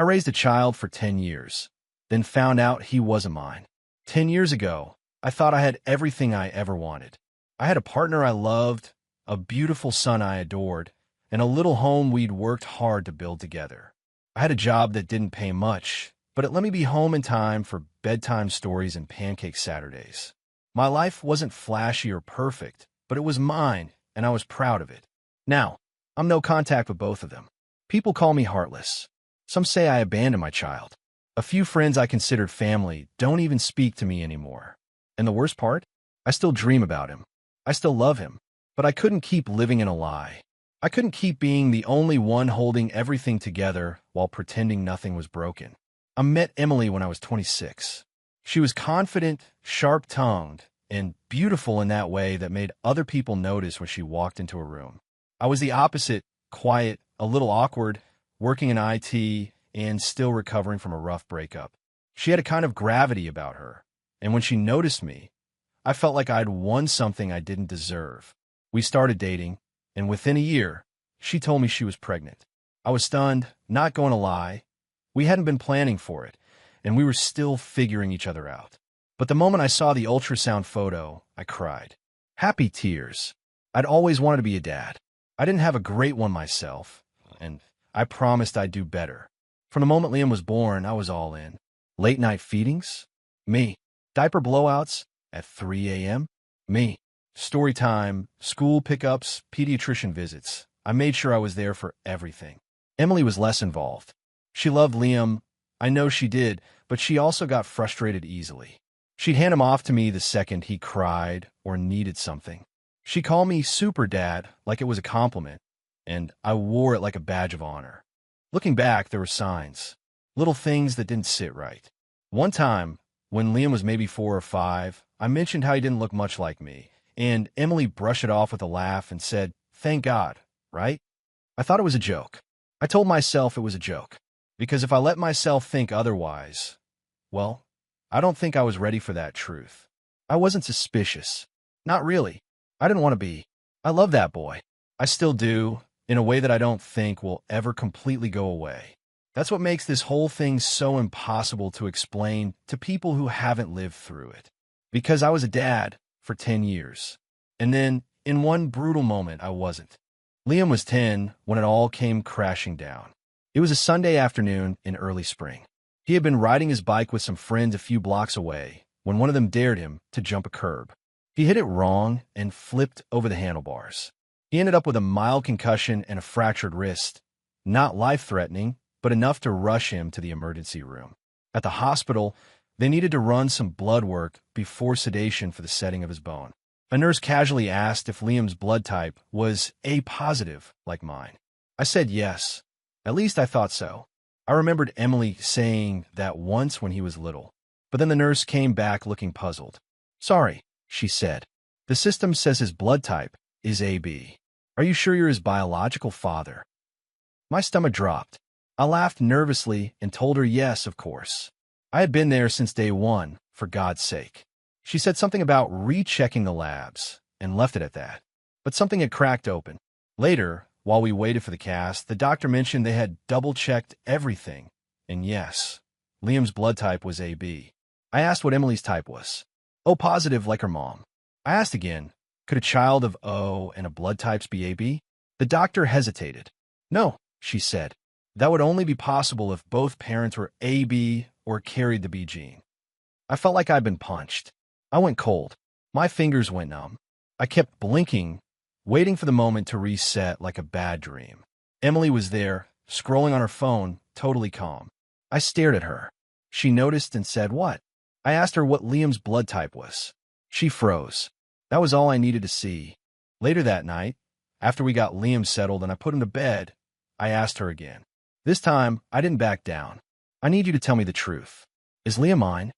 I raised a child for 10 years, then found out he wasn't mine. 10 years ago, I thought I had everything I ever wanted. I had a partner I loved, a beautiful son I adored, and a little home we'd worked hard to build together. I had a job that didn't pay much, but it let me be home in time for bedtime stories and pancake Saturdays. My life wasn't flashy or perfect, but it was mine, and I was proud of it. Now, I'm no contact with both of them. People call me heartless. Some say I abandoned my child. A few friends I considered family don't even speak to me anymore. And the worst part? I still dream about him. I still love him. But I couldn't keep living in a lie. I couldn't keep being the only one holding everything together while pretending nothing was broken. I met Emily when I was 26. She was confident, sharp-tongued, and beautiful in that way that made other people notice when she walked into a room. I was the opposite, quiet, a little awkward, working in IT, and still recovering from a rough breakup. She had a kind of gravity about her, and when she noticed me, I felt like I'd won something I didn't deserve. We started dating, and within a year, she told me she was pregnant. I was stunned, not going to lie. We hadn't been planning for it, and we were still figuring each other out. But the moment I saw the ultrasound photo, I cried. Happy tears. I'd always wanted to be a dad. I didn't have a great one myself, and I promised I'd do better. From the moment Liam was born, I was all in. Late-night feedings? Me. Diaper blowouts at 3 a.m.? Me. Story time, school pickups, pediatrician visits. I made sure I was there for everything. Emily was less involved. She loved Liam. I know she did, but she also got frustrated easily. She'd hand him off to me the second he cried or needed something. She called me Super Dad like it was a compliment, and I wore it like a badge of honor. Looking back, there were signs, little things that didn't sit right. One time, when Liam was maybe 4 or 5, I mentioned how he didn't look much like me, and Emily brushed it off with a laugh and said, "Thank God," right? I thought it was a joke. I told myself it was a joke, because if I let myself think otherwise, well, I don't think I was ready for that truth. I wasn't suspicious. Not really. I didn't want to be. I love that boy. I still do, in a way that I don't think will ever completely go away. That's what makes this whole thing so impossible to explain to people who haven't lived through it. Because I was a dad for 10 years. And then, in one brutal moment, I wasn't. Liam was 10 when it all came crashing down. It was a Sunday afternoon in early spring. He had been riding his bike with some friends a few blocks away when one of them dared him to jump a curb. He hit it wrong and flipped over the handlebars. He ended up with a mild concussion and a fractured wrist. Not life-threatening, but enough to rush him to the emergency room. At the hospital, they needed to run some blood work before sedation for the setting of his bone. A nurse casually asked if Liam's blood type was A positive, like mine. I said yes. At least I thought so. I remembered Emily saying that once when he was little. But then the nurse came back looking puzzled. "Sorry," she said. "The system says his blood type is AB. Are you sure you're his biological father?" My stomach dropped. I laughed nervously and told her yes, of course. I had been there since day one, for God's sake. She said something about rechecking the labs and left it at that. But something had cracked open. Later, while we waited for the cast, the doctor mentioned they had double-checked everything. And yes, Liam's blood type was AB. I asked what Emily's type was. O positive, like her mom. I asked again, could a child of O and a blood types be AB? The doctor hesitated. "No," she said. "That would only be possible if both parents were AB or carried the B gene." I felt like I'd been punched. I went cold. My fingers went numb. I kept blinking, waiting for the moment to reset like a bad dream. Emily was there, scrolling on her phone, totally calm. I stared at her. She noticed and said, "What?" I asked her what Liam's blood type was. She froze. That was all I needed to see. Later that night, after we got Liam settled and I put him to bed, I asked her again. This time, I didn't back down. "I need you to tell me the truth. Is Liam mine?"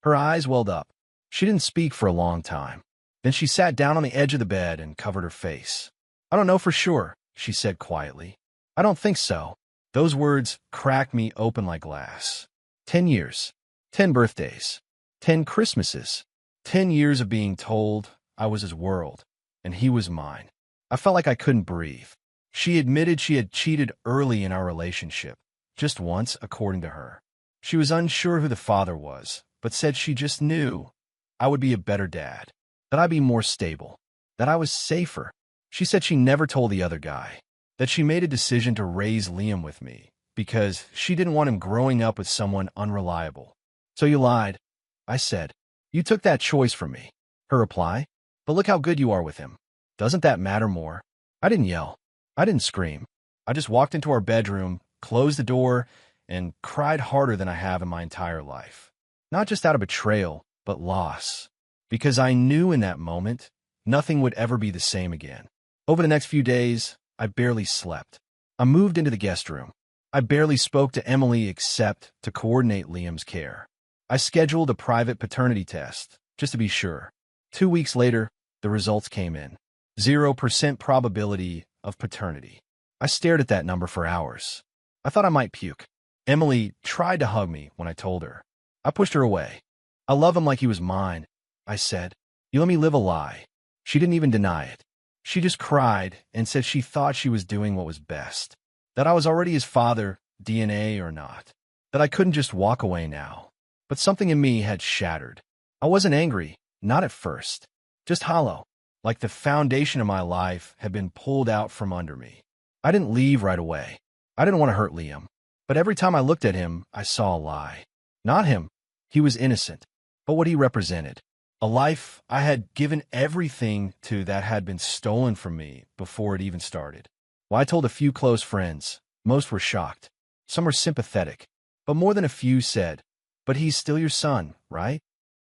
Her eyes welled up. She didn't speak for a long time. Then she sat down on the edge of the bed and covered her face. "I don't know for sure," she said quietly. "I don't think so." Those words cracked me open like glass. 10 years. 10 birthdays. 10 Christmases. 10 years of being told I was his world, and he was mine. I felt like I couldn't breathe. She admitted she had cheated early in our relationship. Just once, according to her. She was unsure who the father was, but said she just knew I would be a better dad, that I'd be more stable, that I was safer. She said she never told the other guy, that she made a decision to raise Liam with me because she didn't want him growing up with someone unreliable. So you lied, I said. You took that choice from me. Her reply, but look how good you are with him. Doesn't that matter more? I didn't yell. I didn't scream. I just walked into our bedroom, closed the door, and cried harder than I have in my entire life. Not just out of betrayal, but loss. Because I knew in that moment, nothing would ever be the same again. Over the next few days, I barely slept. I moved into the guest room. I barely spoke to Emily except to coordinate Liam's care. I scheduled a private paternity test, just to be sure. 2 weeks later, the results came in. 0% probability of paternity. I stared at that number for hours. I thought I might puke. Emily tried to hug me when I told her. I pushed her away. I love him like he was mine, I said. You let me live a lie. She didn't even deny it. She just cried and said she thought she was doing what was best. That I was already his father, DNA or not. That I couldn't just walk away now. But something in me had shattered. I wasn't angry, not at first. Just hollow, like the foundation of my life had been pulled out from under me. I didn't leave right away. I didn't want to hurt Liam. But every time I looked at him, I saw a lie. Not him. He was innocent. But what he represented. A life I had given everything to that had been stolen from me before it even started. Well, I told a few close friends. Most were shocked. Some were sympathetic. But more than a few said, but he's still your son, right?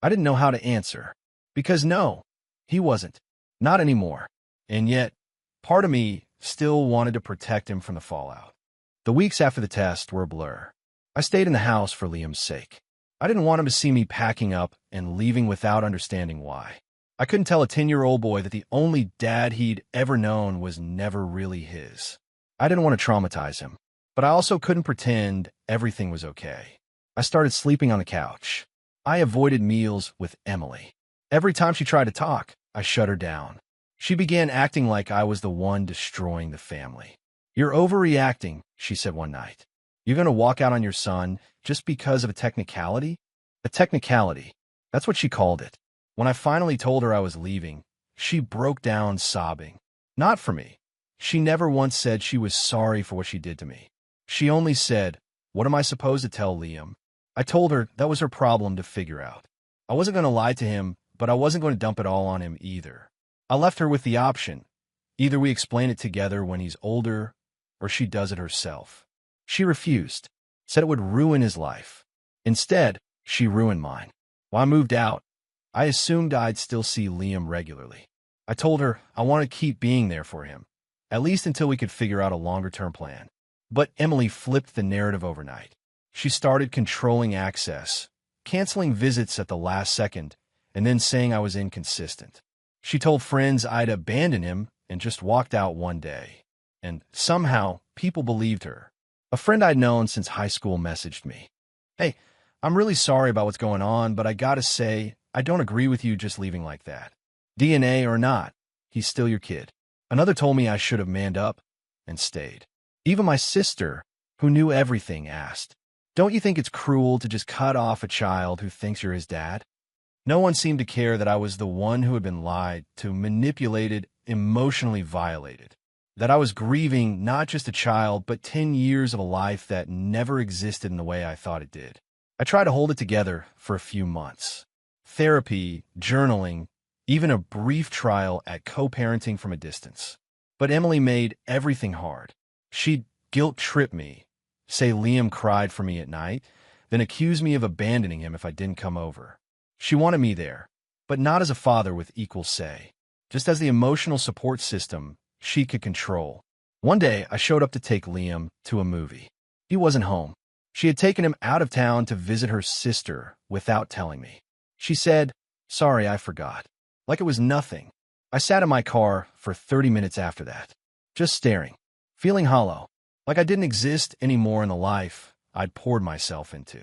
I didn't know how to answer. Because no, he wasn't. Not anymore. And yet, part of me still wanted to protect him from the fallout. The weeks after the test were a blur. I stayed in the house for Liam's sake. I didn't want him to see me packing up and leaving without understanding why. I couldn't tell a 10-year-old boy that the only dad he'd ever known was never really his. I didn't want to traumatize him, but I also couldn't pretend everything was okay. I started sleeping on the couch. I avoided meals with Emily. Every time she tried to talk, I shut her down. She began acting like I was the one destroying the family. You're overreacting, she said one night. You're going to walk out on your son just because of a technicality? A technicality. That's what she called it. When I finally told her I was leaving, she broke down sobbing. Not for me. She never once said she was sorry for what she did to me. She only said, what am I supposed to tell Liam? I told her that was her problem to figure out. I wasn't going to lie to him, but I wasn't going to dump it all on him either. I left her with the option. Either we explain it together when he's older, or she does it herself. She refused, said it would ruin his life. Instead, she ruined mine. While I moved out, I assumed I'd still see Liam regularly. I told her I wanted to keep being there for him, at least until we could figure out a longer-term plan. But Emily flipped the narrative overnight. She started controlling access, canceling visits at the last second, and then saying I was inconsistent. She told friends I'd abandoned him and just walked out one day. And somehow, people believed her. A friend I'd known since high school messaged me. Hey, I'm really sorry about what's going on, but I gotta say, I don't agree with you just leaving like that. DNA or not, he's still your kid. Another told me I should have manned up and stayed. Even my sister, who knew everything, asked, don't you think it's cruel to just cut off a child who thinks you're his dad? No one seemed to care that I was the one who had been lied to, manipulated, emotionally violated. That I was grieving not just a child, but 10 years of a life that never existed in the way I thought it did. I tried to hold it together for a few months. Therapy, journaling, even a brief trial at co-parenting from a distance. But Emily made everything hard. She'd guilt-trip me, say Liam cried for me at night, then accuse me of abandoning him if I didn't come over. She wanted me there, but not as a father with equal say, just as the emotional support system she could control. One day, I showed up to take Liam to a movie. He wasn't home. She had taken him out of town to visit her sister without telling me. She said, sorry, I forgot. Like it was nothing. I sat in my car for 30 minutes after that, just staring, feeling hollow, like I didn't exist anymore in the life I'd poured myself into.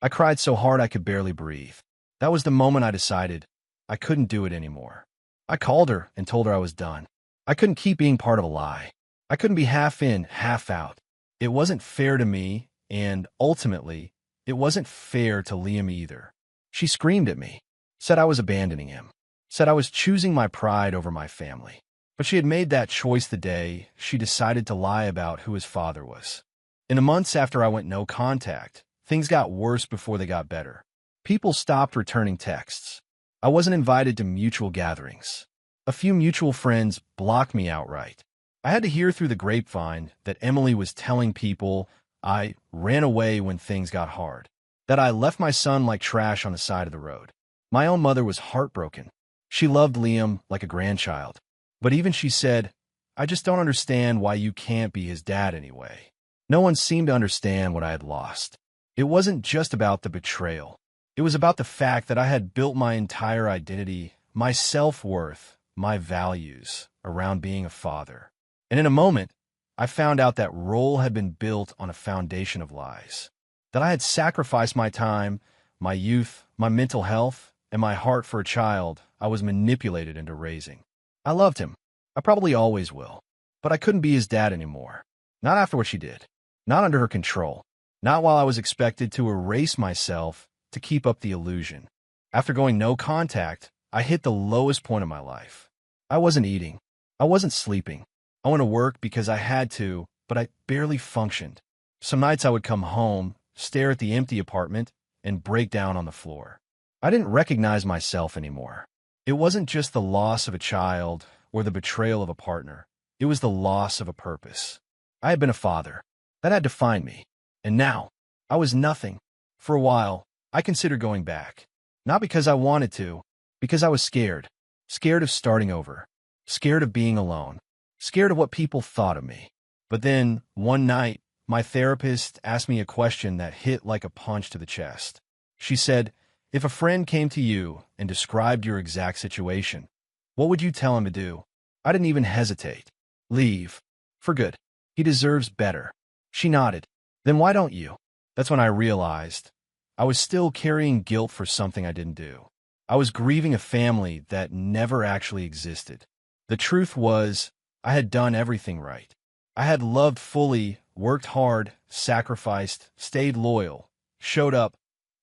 I cried so hard I could barely breathe. That was the moment I decided I couldn't do it anymore. I called her and told her I was done. I couldn't keep being part of a lie. I couldn't be half in, half out. It wasn't fair to me, And ultimately, it wasn't fair to Liam either. She screamed at me, said I was abandoning him, said I was choosing my pride over my family. But she had made that choice the day she decided to lie about who his father was. In the months after I went no contact, things got worse before they got better. People stopped returning texts. I wasn't invited to mutual gatherings. A few mutual friends blocked me outright. I had to hear through the grapevine that Emily was telling people I ran away when things got hard, that I left my son like trash on the side of the road. My own mother was heartbroken. She loved Liam like a grandchild. But even she said, I just don't understand why you can't be his dad anyway. No one seemed to understand what I had lost. It wasn't just about the betrayal. It was about the fact that I had built my entire identity, my self-worth, my values around being a father. And in a moment, I found out that role had been built on a foundation of lies. That I had sacrificed my time, my youth, my mental health, and my heart for a child I was manipulated into raising. I loved him. I probably always will. But I couldn't be his dad anymore. Not after what she did. Not under her control. Not while I was expected to erase myself to keep up the illusion. After going no contact, I hit the lowest point of my life. I wasn't eating. I wasn't sleeping. I went to work because I had to, but I barely functioned. Some nights I would come home, stare at the empty apartment, and break down on the floor. I didn't recognize myself anymore. It wasn't just the loss of a child or the betrayal of a partner. It was the loss of a purpose. I had been a father. That had defined me. And now, I was nothing. For a while, I considered going back. Not because I wanted to, because I was scared. Scared of starting over. Scared of being alone. Scared of what people thought of me. But then, one night, my therapist asked me a question that hit like a punch to the chest. She said, if a friend came to you and described your exact situation, what would you tell him to do? I didn't even hesitate. Leave. For good. He deserves better. She nodded. Then why don't you? That's when I realized I was still carrying guilt for something I didn't do. I was grieving a family that never actually existed. The truth was, I had done everything right. I had loved fully, worked hard, sacrificed, stayed loyal, showed up,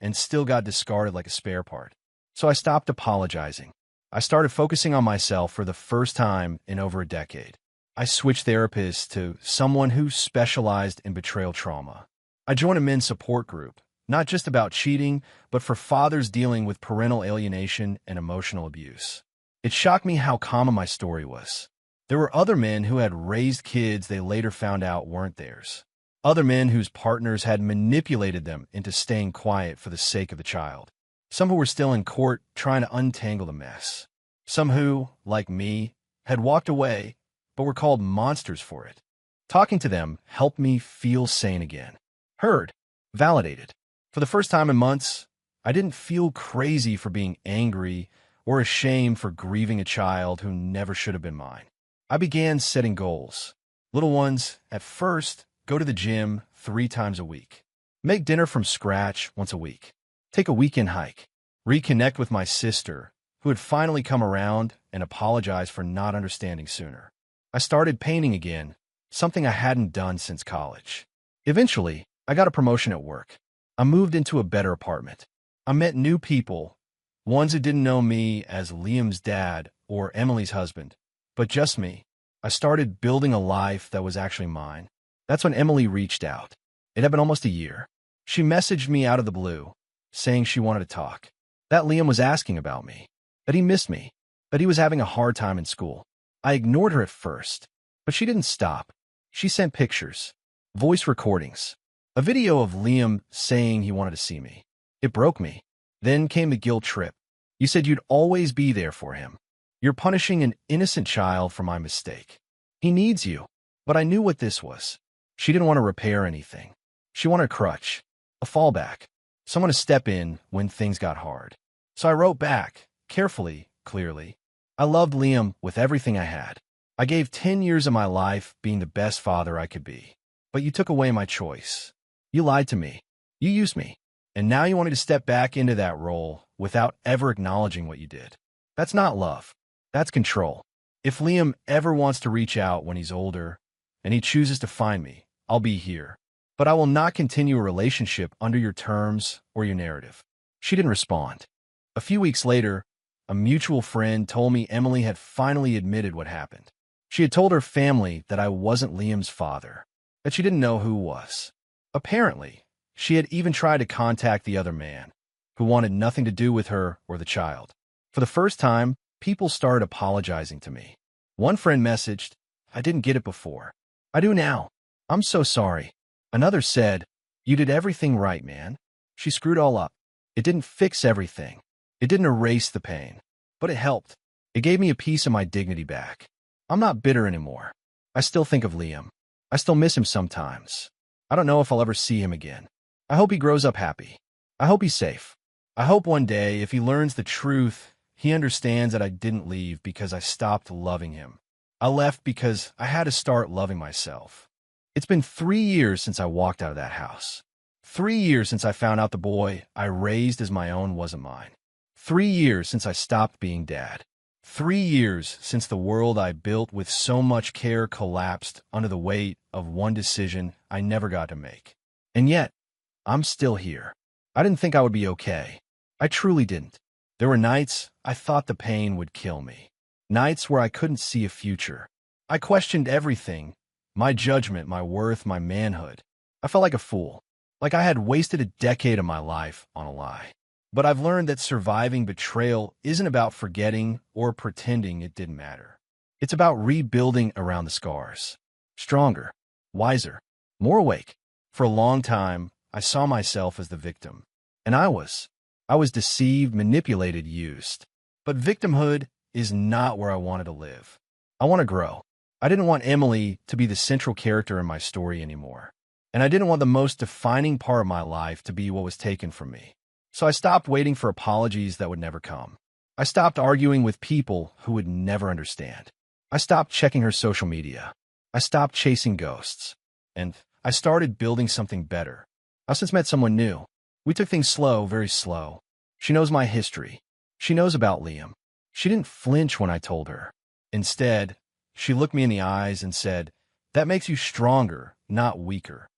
and still got discarded like a spare part. So I stopped apologizing. I started focusing on myself for the first time in over a decade. I switched therapists to someone who specialized in betrayal trauma. I joined a men's support group, not just about cheating, but for fathers dealing with parental alienation and emotional abuse. It shocked me how common my story was. There were other men who had raised kids they later found out weren't theirs. Other men whose partners had manipulated them into staying quiet for the sake of the child. Some who were still in court trying to untangle the mess. Some who, like me, had walked away but were called monsters for it. Talking to them helped me feel sane again. Heard. Validated. For the first time in months, I didn't feel crazy for being angry or ashamed for grieving a child who never should have been mine. I began setting goals. Little ones, at first, go to the gym 3 times a week. Make dinner from scratch once a week. Take a weekend hike. Reconnect with my sister, who had finally come around and apologized for not understanding sooner. I started painting again, something I hadn't done since college. Eventually, I got a promotion at work. I moved into a better apartment. I met new people, ones who didn't know me as Liam's dad or Emily's husband, but just me. I started building a life that was actually mine. That's when Emily reached out. It had been almost a year. She messaged me out of the blue, saying she wanted to talk. That Liam was asking about me, that he missed me, that he was having a hard time in school. I ignored her at first, but she didn't stop. She sent pictures, voice recordings, a video of Liam saying he wanted to see me. It broke me. Then came the guilt trip. You said you'd always be there for him. You're punishing an innocent child for my mistake. He needs you. But I knew what this was. She didn't want to repair anything. She wanted a crutch, a fallback, someone to step in when things got hard. So I wrote back, carefully, clearly. I loved Liam with everything I had. I gave 10 years of my life being the best father I could be. But you took away my choice. You lied to me. You used me. And now you want me to step back into that role without ever acknowledging what you did. That's not love. That's control. If Liam ever wants to reach out when he's older, and he chooses to find me, I'll be here. but I will not continue a relationship under your terms or your narrative. She didn't respond. A few weeks later, a mutual friend told me Emily had finally admitted what happened. She had told her family that I wasn't Liam's father, that she didn't know who was. Apparently, she had even tried to contact the other man, who wanted nothing to do with her or the child. For the first time, people started apologizing to me. One friend messaged, "I didn't get it before. I do now. I'm so sorry." Another said, "You did everything right, man. She screwed all up. It didn't fix everything. It didn't erase the pain, but it helped. It gave me a piece of my dignity back. I'm not bitter anymore. I still think of Liam. I still miss him sometimes. I don't know if I'll ever see him again. I hope he grows up happy. I hope he's safe. I hope one day, if he learns the truth, he understands that I didn't leave because I stopped loving him. I left because I had to start loving myself. It's been 3 years since I walked out of that house. 3 years since I found out the boy I raised as my own wasn't mine. 3 years since I stopped being dad. 3 years since the world I built with so much care collapsed under the weight of one decision I never got to make. And yet, I'm still here. I didn't think I would be okay. I truly didn't. There were nights I thought the pain would kill me. Nights where I couldn't see a future. I questioned everything. My judgment, my worth, my manhood. I felt like a fool. Like I had wasted a decade of my life on a lie. But I've learned that surviving betrayal isn't about forgetting or pretending it didn't matter. It's about rebuilding around the scars. Stronger, wiser, more awake. For a long time, I saw myself as the victim. And I was deceived, manipulated, used. But victimhood is not where I wanted to live. I want to grow. I didn't want Emily to be the central character in my story anymore. And I didn't want the most defining part of my life to be what was taken from me. So I stopped waiting for apologies that would never come. I stopped arguing with people who would never understand. I stopped checking her social media. I stopped chasing ghosts. And I started building something better. I've since met someone new. We took things slow, very slow. She knows my history. She knows about Liam. She didn't flinch when I told her. Instead, she looked me in the eyes and said, "That makes you stronger, not weaker."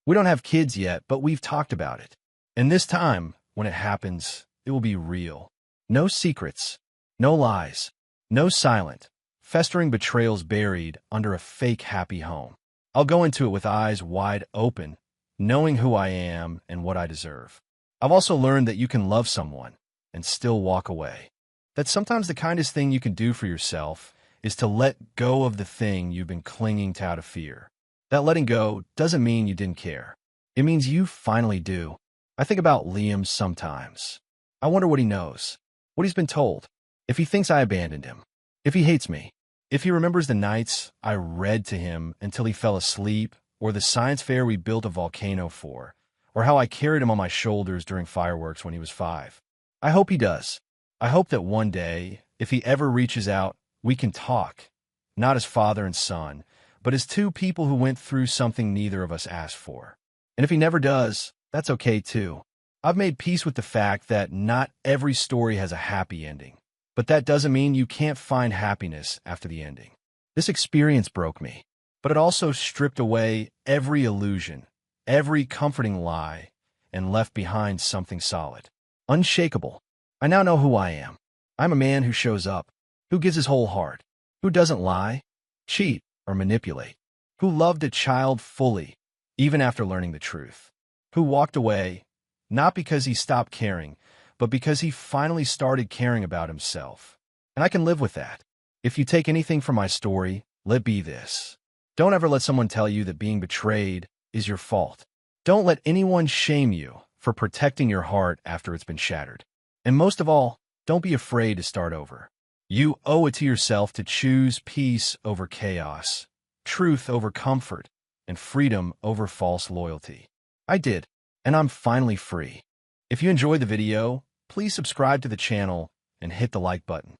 We don't have kids yet, but we've talked about it. And this time, when it happens, it will be real. No secrets, no lies, no silent, festering betrayals buried under a fake happy home. I'll go into it with eyes wide open, knowing who I am and what I deserve. I've also learned that you can love someone and still walk away. That sometimes the kindest thing you can do for yourself is to let go of the thing you've been clinging to out of fear. That letting go doesn't mean you didn't care. It means you finally do. I think about Liam sometimes. I wonder what he knows, what he's been told, if he thinks I abandoned him, if he hates me, if he remembers the nights I read to him until he fell asleep, or the science fair we built a volcano for, or how I carried him on my shoulders during fireworks when he was 5. I hope he does. I hope that one day, if he ever reaches out, we can talk, not as father and son, but as two people who went through something neither of us asked for. And if he never does, that's okay too. I've made peace with the fact that not every story has a happy ending, but that doesn't mean you can't find happiness after the ending. This experience broke me, but it also stripped away every illusion, every comforting lie, and left behind something solid, unshakable. I now know who I am. I'm a man who shows up, who gives his whole heart, who doesn't lie, cheat, or manipulate, who loved a child fully, even after learning the truth, who walked away, not because he stopped caring, but because he finally started caring about himself. And I can live with that. If you take anything from my story, let be this. Don't ever let someone tell you that being betrayed is your fault. Don't let anyone shame you for protecting your heart after it's been shattered. And most of all, don't be afraid to start over. You owe it to yourself to choose peace over chaos, truth over comfort, and freedom over false loyalty. I did, and I'm finally free. If you enjoyed the video, please subscribe to the channel and hit the like button.